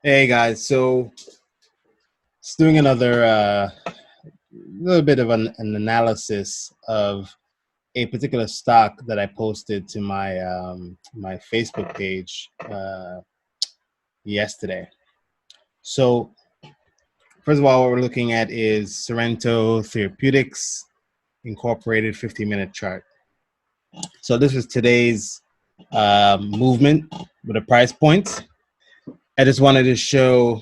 Hey guys, so just doing another little bit of an analysis of a particular stock that I posted to my Facebook page yesterday. So first of all, what we're looking at is Sorrento Therapeutics Incorporated 50-minute chart. So this is today's movement with the price points. I just wanted to show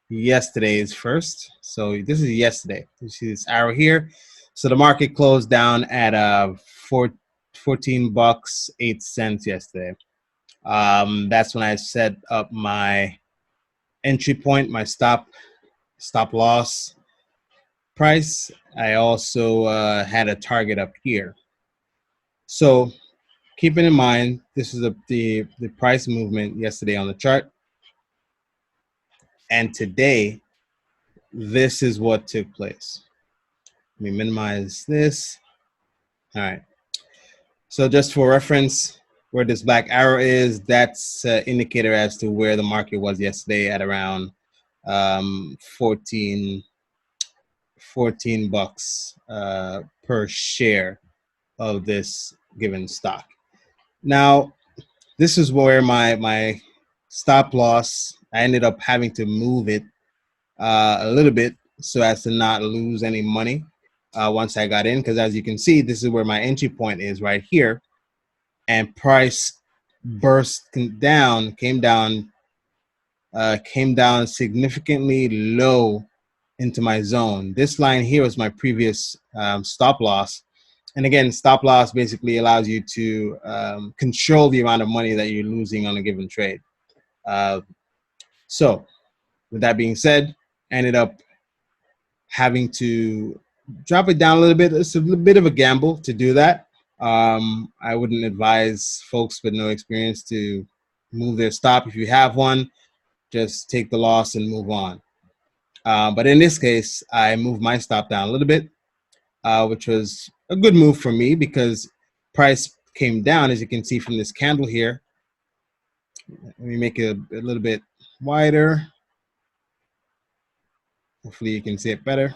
yesterday's first. So this is yesterday. You see this arrow here. So the market closed down at 14 bucks 8 cents yesterday. That's when I set up my entry point, my stop loss price. I also had a target up here. So keeping in mind, this is the price movement yesterday on the chart, and today this is what took place. Let me minimize this. All right. So just for reference, where this black arrow is, that's an indicator as to where the market was yesterday at around 14 bucks per share of this given stock. Now, this is where my stop loss, I ended up having to move it a little bit so as to not lose any money once I got in, because as you can see, this is where my entry point is right here, and price burst down, came down significantly low into my zone. This line here was my previous stop loss. And again, stop loss basically allows you to control the amount of money that you're losing on a given trade. Uh, so with that being said, I ended up having to drop it down a little bit. It's a little bit of a gamble to do that. I wouldn't advise folks with no experience to move their stop. If you have one, just take the loss and move on. But in this case, I moved my stop down a little bit, which was a good move for me because price came down, as you can see from this candle here. Let me make it a little bit wider. Hopefully you can see it better.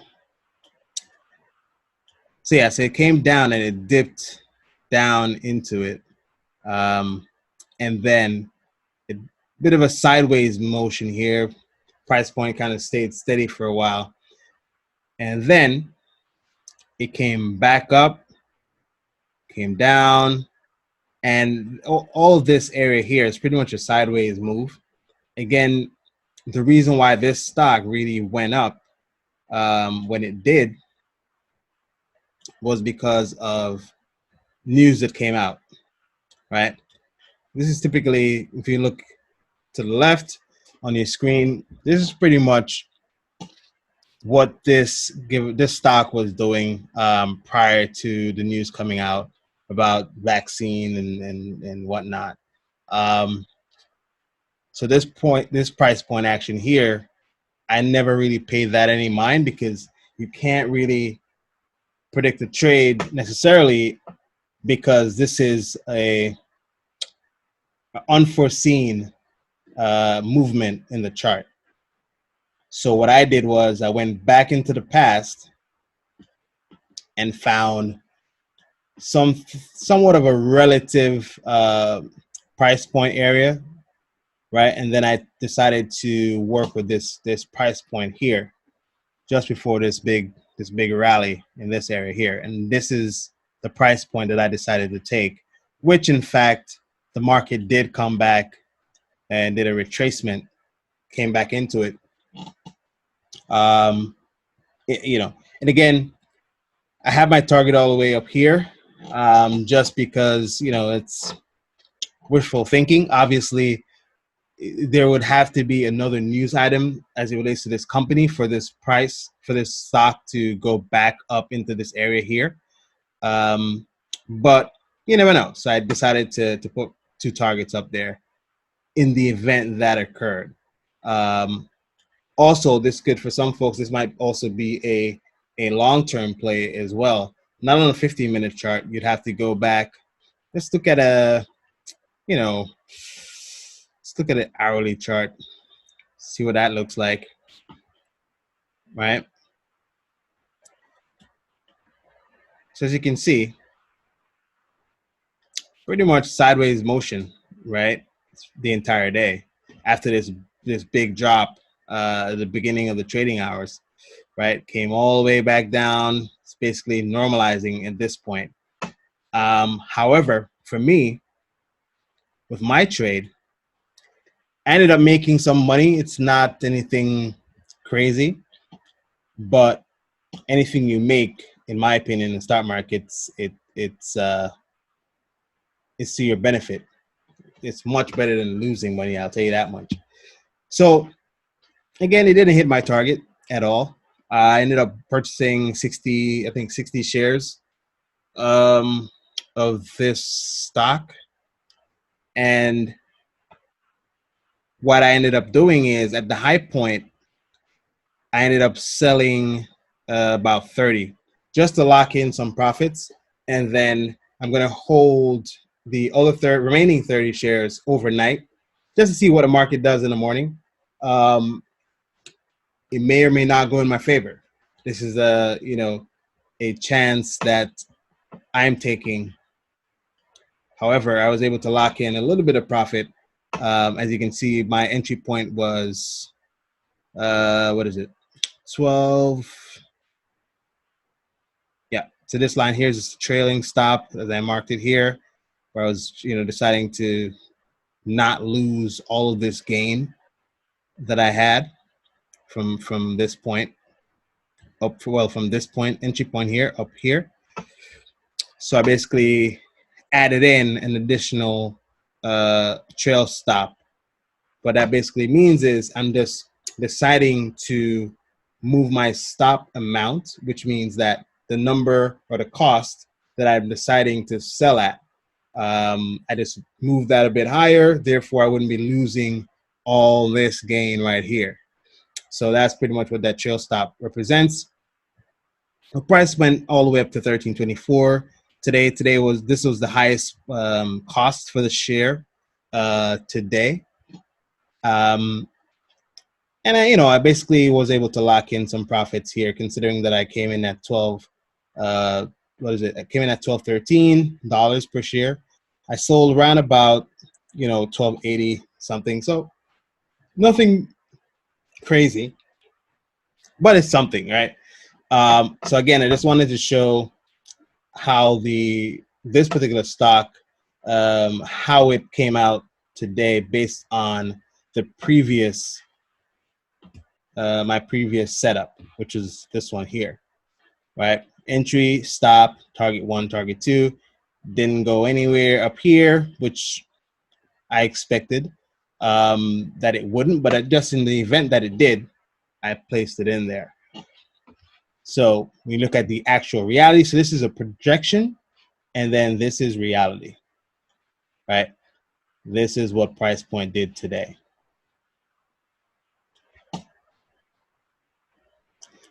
So yeah, so it came down and it dipped down into it. And then a bit of a sideways motion here. Price point kind of stayed steady for a while. And then it came back up, came down, and all of this area here is pretty much a sideways move. Again, the reason why this stock really went up when it did was because of news that came out, right? This is typically, if you look to the left on your screen, this is pretty much what this stock was doing prior to the news coming out about vaccine and whatnot. Um, so this price point action here, I never really paid that any mind because you can't really predict the trade necessarily because this is a unforeseen movement in the chart. So what I did was I went back into the past and found somewhat of a relative price point area, right? And then I decided to work with this price point here just before this big rally in this area here. And this is the price point that I decided to take, which in fact the market did come back and did a retracement, came back into it. Um, and again, I have my target all the way up here, just because it's wishful thinking. Obviously, there would have to be another news item as it relates to this company for this stock to go back up into this area here. But you never know. So I decided to put two targets up there in the event that occurred. Also, this could, for some folks, this might also be a long-term play as well. Not on a 15-minute chart. You'd have to go back. Let's look at let's look at an hourly chart. See what that looks like, right? So as you can see, pretty much sideways motion, right? The entire day after this big drop at the beginning of the trading hours, right? Came all the way back down. It's basically normalizing at this point. However, for me, with my trade, I ended up making some money. It's not anything crazy, but anything you make, in my opinion, in the stock markets, it's to your benefit. It's much better than losing money. I'll tell you that much. So again, it didn't hit my target at all. I ended up purchasing 60 shares of this stock, and what I ended up doing is at the high point, I ended up selling about 30 just to lock in some profits, and then I'm gonna hold the other remaining 30 shares overnight just to see what the market does in the morning. It may or may not go in my favor. This is a chance that I'm taking. However, I was able to lock in a little bit of profit. As you can see, my entry point was what is it? 12. Yeah. So this line here is a trailing stop, as I marked it here, where I was deciding to not lose all of this gain that I had from this point from this point, entry point here, up here. So I basically added in an additional trail stop. What that basically means is I'm just deciding to move my stop amount, which means that the number or the cost that I'm deciding to sell at, I just move that a bit higher. Therefore, I wouldn't be losing all this gain right here. So that's pretty much what that trail stop represents. The price went all the way up to 13.24. Today was the highest cost for the share today. And I basically was able to lock in some profits here, considering that I came in at 12. What is it? I came in at $13 per share. I sold around about 12.80 something. So nothing crazy, but it's something, right? So again, I just wanted to show how this particular stock, how it came out today based on the previous my previous setup, which is this one here, right? Entry, stop, target 1, target 2. Didn't go anywhere up here, which I expected that it wouldn't, but just in the event that it did, I placed it in there. So we look at the actual reality. So this is a projection, and then this is reality, right? This is what price point did today.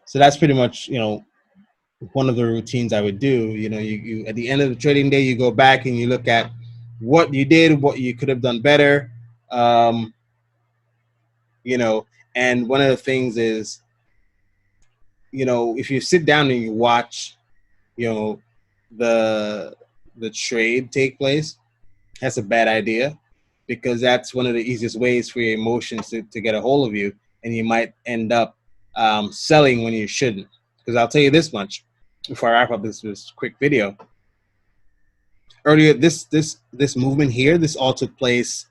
So that's pretty much, one of the routines I would do. You at the end of the trading day, you go back and you look at what you did, what you could have done better. And one of the things is, if you sit down and you watch, the trade take place, that's a bad idea, because that's one of the easiest ways for your emotions to get a hold of you, and you might end up selling when you shouldn't. Because I'll tell you this much before I wrap up this quick video. Earlier, this movement here, this all took place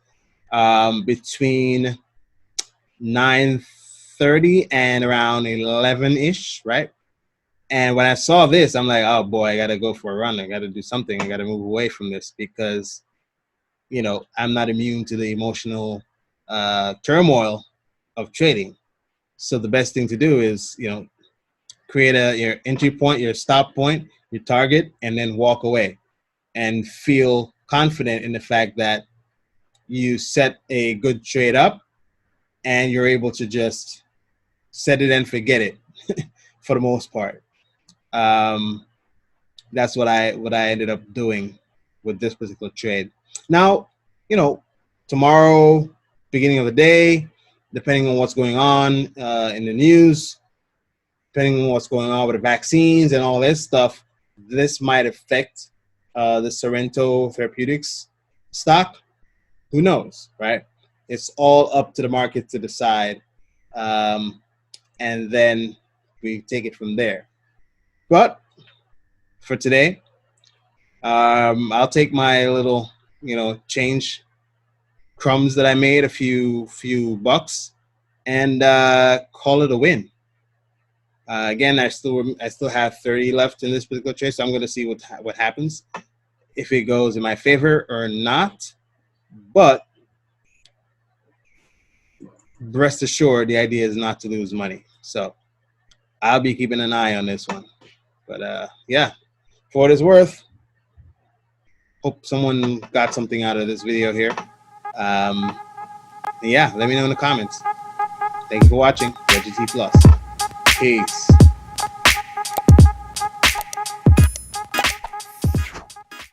between 9:30 and around 11-ish, right? And when I saw this, I'm like, oh boy, I got to go for a run. I got to do something. I got to move away from this, because I'm not immune to the emotional turmoil of trading. So the best thing to do is, create your entry point, your stop point, your target, and then walk away and feel confident in the fact that you set a good trade up and you're able to just set it and forget it for the most part. That's what I ended up doing with this particular trade. Now, tomorrow, beginning of the day, depending on what's going on in the news, depending on what's going on with the vaccines and all this stuff, this might affect the Sorrento Therapeutics stock. Who knows, right? It's all up to the market to decide, and then we take it from there. But for today, I'll take my little, change crumbs that I made, a few bucks, and call it a win. Again, I still have 30 left in this particular trade, so I'm going to see what happens, if it goes in my favor or not. But rest assured, the idea is not to lose money. So I'll be keeping an eye on this one. But yeah, for what it's worth, hope someone got something out of this video here. Yeah, let me know in the comments. Thank you for watching Reggie T Plus. Peace.